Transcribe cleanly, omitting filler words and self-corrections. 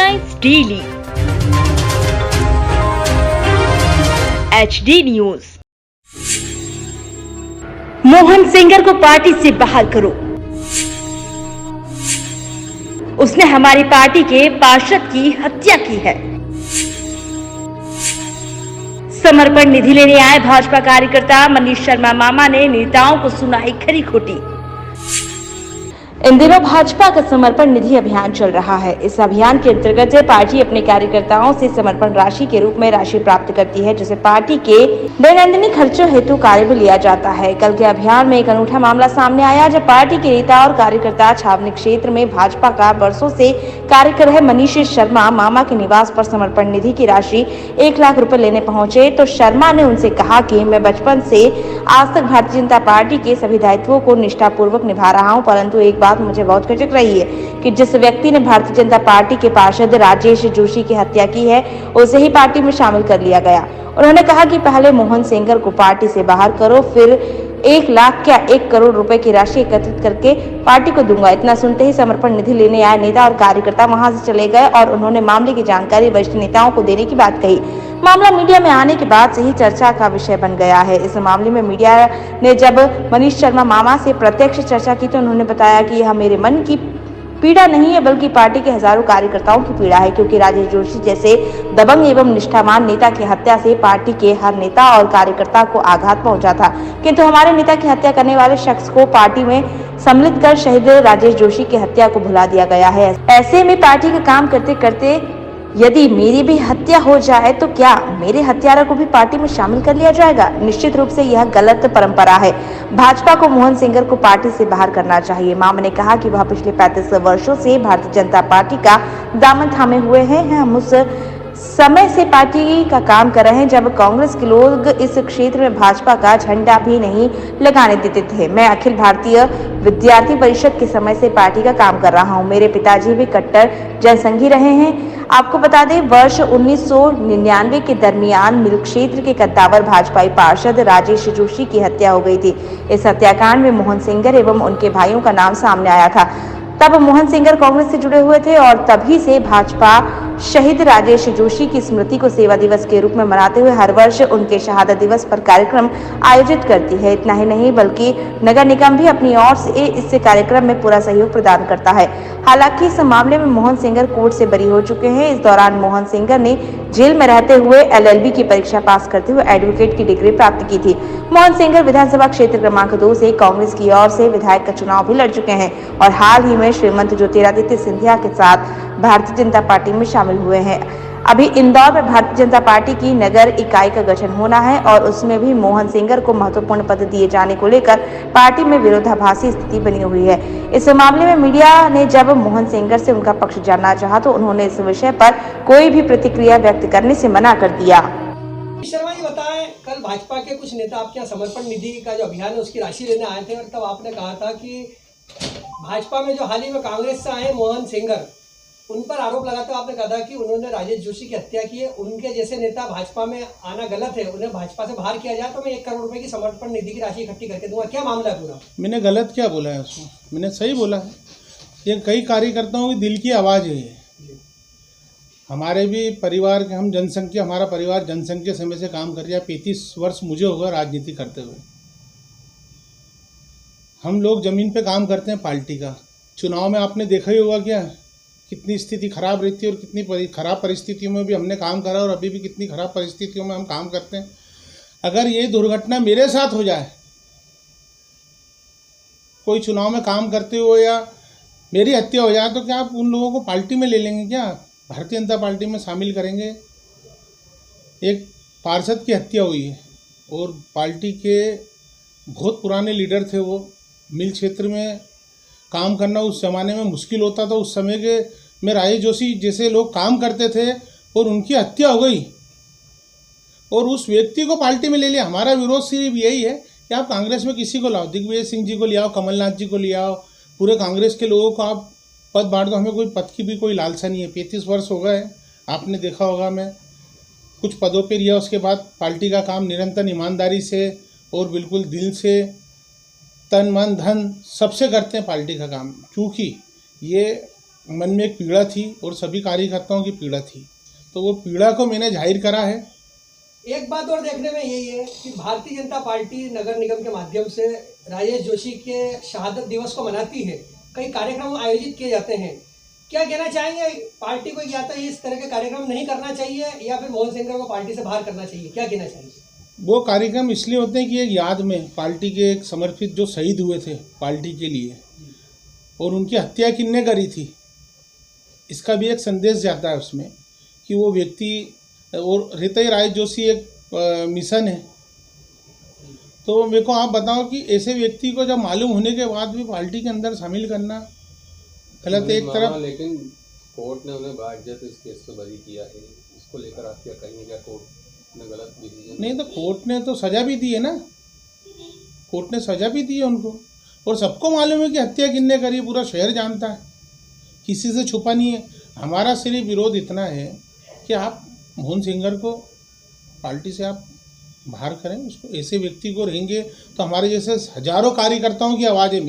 Headlines daily HD news. Mohan Sengar को party से बाहर करो। उसने हमारी पार्टी के पार्षद की हत्या की है। समर्पण निधि लेने आए भाजपा कार्यकर्ता मनीष शर्मा मामा ने नेताओं को सुनाई खरी खोटी। इन दिनों भाजपा का समर्पण निधि अभियान चल रहा है। इस अभियान के अंतर्गत पार्टी अपने कार्यकर्ताओं से समर्पण राशि के रूप में राशि प्राप्त करती है, जिसे पार्टी के दैनंदिन खर्चों हेतु कार्य में लिया जाता है। कल के अभियान में एक अनूठा मामला सामने आया, जब पार्टी के नेता और कार्यकर्ता छावनी क्षेत्र में भाजपा का वर्षों से कार्य कर रहे मनीष शर्मा मामा के निवास पर समर्पण निधि की राशि 1 लाख रुपए लेने पहुंचे तो शर्मा ने उनसे कहा कि मैं बचपन से आज तक भारतीय जनता पार्टी के सभी दायित्वों को निष्ठापूर्वक निभा रहा हूं, परंतु एक बात मुझे बहुत खटक रही है कि जिस व्यक्ति ने भारतीय जनता पार्टी के पार्षद राजेश जोशी की हत्या की है, उसे ही पार्टी में शामिल कर लिया गया। उन्होंने कहा कि पहले मोहन सेंगर को पार्टी से बाहर करो, फिर 1 लाख क्या 1 करोड़ रुपए की राशि एकत्रित करके पार्टी को दूंगा। इतना सुनते ही समर्पण निधि लेने आए नेता और कार्यकर्ता वहां से चले गए और उन्होंने मामले की जानकारी वरिष्ठ नेताओं को देने की बात कही। मामला मीडिया में आने के बाद से ही चर्चा का विषय बन गया है। इस मामले में मीडिया ने जब मनीष शर्मा मामा से प्रत्यक्ष चर्चा की तो उन्होंने बताया कि यह मेरे मन की पीड़ा नहीं है, बल्कि पार्टी के हजारों कार्यकर्ताओं की पीड़ा है, क्योंकि राजेश जोशी जैसे दबंग एवं निष्ठावान नेता की हत्या से पार्टी के हर नेता और कार्यकर्ता को आघात पहुंचा था, किंतु हमारे नेता की हत्या करने वाले शख्स को पार्टी में सम्मिलित कर शहीद राजेश जोशी की हत्या को भुला दिया गया है। ऐसे में पार्टी का काम करते करते यदि मेरी भी हत्या हो जाए तो क्या मेरे हत्यारा को भी पार्टी में शामिल कर लिया जाएगा? निश्चित रूप से यह गलत परंपरा है। भाजपा को मोहन सेंगर को पार्टी से बाहर करना चाहिए। मामा ने कहा कि वह पिछले 35 वर्षों से भारतीय जनता पार्टी का दामन थामे हुए हैं। हम उस समय से पार्टी का काम कर रहे हैं जब कांग्रेस के लोग इस क्षेत्र में भाजपा का झंडा भी नहीं लगाने देते थे। मैं अखिल भारतीय विद्यार्थी परिषद के समय से पार्टी का काम कर रहा हूं। मेरे पिताजी भी कट्टर जनसंघी रहे हैं। आपको बता दें, वर्ष 1999 के दरमियान मिल क्षेत्र के कद्दावर भाजपाई पार्षद राजेश जोशी की हत्या हो गई थी। इस हत्याकांड में मोहन सेंगर एवं उनके भाइयों का नाम सामने आया था। तब मोहन सेंगर कांग्रेस से जुड़े हुए थे और तभी से भाजपा शहीद राजेश जोशी की स्मृति को सेवा दिवस के रूप में मनाते हुए हर वर्ष उनके शहादत दिवस पर कार्यक्रम आयोजित करती है। इतना ही नहीं बल्कि नगर निगम भी अपनी ओर से इस कार्यक्रम में पूरा सहयोग प्रदान करता है। हालांकि इस मामले में मोहन सेंगर कोर्ट से बरी हो चुके हैं। इस दौरान मोहन सेंगर ने जेल में रहते हुए LLB की परीक्षा पास करते हुए एडवोकेट की डिग्री प्राप्त की थी। मोहन सेंगर विधानसभा क्षेत्र क्रमांक 2 से कांग्रेस की ओर से विधायक का चुनाव भी लड़ चुके हैं और हाल ही में श्रीमंत ज्योतिरादित्य सिंधिया के साथ भारतीय जनता पार्टी में शामिल हुए हैं। अभी इंदौर में भारतीय जनता पार्टी की नगर इकाई का गठन होना है और उसमें भी मोहन सेंगर को महत्वपूर्ण पद दिए जाने को लेकर पार्टी में विरोधाभासी स्थिति बनी हुई है। इस मामले में मीडिया ने जब मोहन सेंगर से उनका पक्ष जानना चाहा तो उन्होंने इस विषय पर कोई भी प्रतिक्रिया व्यक्त करने से मना कर दिया। शर्मा जी बताएं, कल भाजपा के कुछ नेता आपके यहाँ समर्पण निधि का जो अभियान है उसकी राशि लेने आए थे और तब आपने कहा था कि भाजपा में जो हाल ही में कांग्रेस से आए मोहन सेंगर, उन पर आरोप लगाते हुए आपने कहा था कि उन्होंने राजेश जोशी की हत्या की है। उनके जैसे नेता भाजपा में आना गलत है, उन्हें भाजपा से बाहर किया जाए तो मैं 1 करोड़ रुपए की समर्पण निधि की राशि इकट्ठी करके दूंगा। क्या मामला है पूरा? मैंने गलत क्या बोला है उसमें? मैंने सही बोला है। ये कई कार्यकर्ताओं की दिल की आवाज़ है। हमारे भी परिवार के हम जनसंख्या, हमारा परिवार जनसंख्या समय से काम कर रहा है। 35 वर्ष मुझे होगा राजनीति करते हुए। हम लोग ज़मीन पे काम करते हैं पार्टी का। चुनाव में आपने देखा ही होगा क्या कितनी स्थिति खराब रहती है और कितनी खराब परिस्थितियों में भी हमने काम करा और अभी भी कितनी खराब परिस्थितियों में हम काम करते हैं। अगर ये दुर्घटना मेरे साथ हो जाए, कोई चुनाव में काम करते हो या मेरी हत्या हो जाए, तो क्या आप उन लोगों को पार्टी में ले लेंगे? क्या भारतीय जनता पार्टी में शामिल करेंगे? एक पार्षद की हत्या हुई है और पार्टी के बहुत पुराने लीडर थे। वो मिल क्षेत्र में काम करना उस ज़माने में मुश्किल होता था। उस समय के में राजेश जोशी जैसे लोग काम करते थे और उनकी हत्या हो गई और उस व्यक्ति को पार्टी में ले लिया। हमारा विरोध सिर्फ यही है कि आप कांग्रेस में किसी को लाओ, दिग्विजय सिंह जी को ले आओ, कमलनाथ जी को ले आओ, पूरे कांग्रेस के लोगों को आप पद बांट दो। हमें कोई पद की भी कोई लालसा नहीं है। 35 वर्ष हो गए, आपने देखा होगा मैं कुछ पदों पर रिया, उसके बाद पार्टी का काम निरंतर ईमानदारी से और बिल्कुल दिल से, तन मन धन सबसे करते हैं पार्टी का काम। क्योंकि ये मन में एक पीड़ा थी और सभी कार्यकर्ताओं की पीड़ा थी, तो वो पीड़ा को मैंने जाहिर करा है। एक बात और देखने में यही है कि भारतीय जनता पार्टी नगर निगम के माध्यम से राजेश जोशी के शहादत दिवस को मनाती है, कई कार्यक्रम आयोजित किए जाते हैं। क्या कहना चाहेंगे पार्टी को, या तो इस तरह के कार्यक्रम नहीं करना चाहिए या फिर मोहन सिंगर को पार्टी से बाहर करना चाहिए, क्या कहना चाहेंगे? वो कार्यक्रम इसलिए होते हैं कि एक याद में पार्टी के एक समर्पित जो शहीद हुए थे पार्टी के लिए, और उनकी हत्या किसने करी थी, इसका भी एक संदेश जाता है उसमें कि वो व्यक्ति, और हृदय राज जोशी एक मिशन है। तो मेरे को आप बताओ कि ऐसे व्यक्ति को जब मालूम होने के बाद भी पार्टी के अंदर शामिल करना गलत है एक तरफ। लेकिन कोर्ट ने उन्हें बाइज्जत इस केस से बरी किया है, इसको लेकर आप क्या कहेंगे? क्या कोर्ट ने गलत डिसीजन? नहीं, तो कोर्ट ने तो सजा भी दी है ना, कोर्ट ने सजा भी दी है उनको, और सबको मालूम है कि हत्या किसने करी, पूरा शहर जानता है, किसी से छुपा नहीं है। हमारा सिर्फ विरोध इतना है कि आप मोहन सिंगर को पार्टी से आप बाहर करें, उसको, ऐसे व्यक्ति को रहेंगे तो हमारे जैसे हजारों कार्यकर्ताओं की आवाज़ें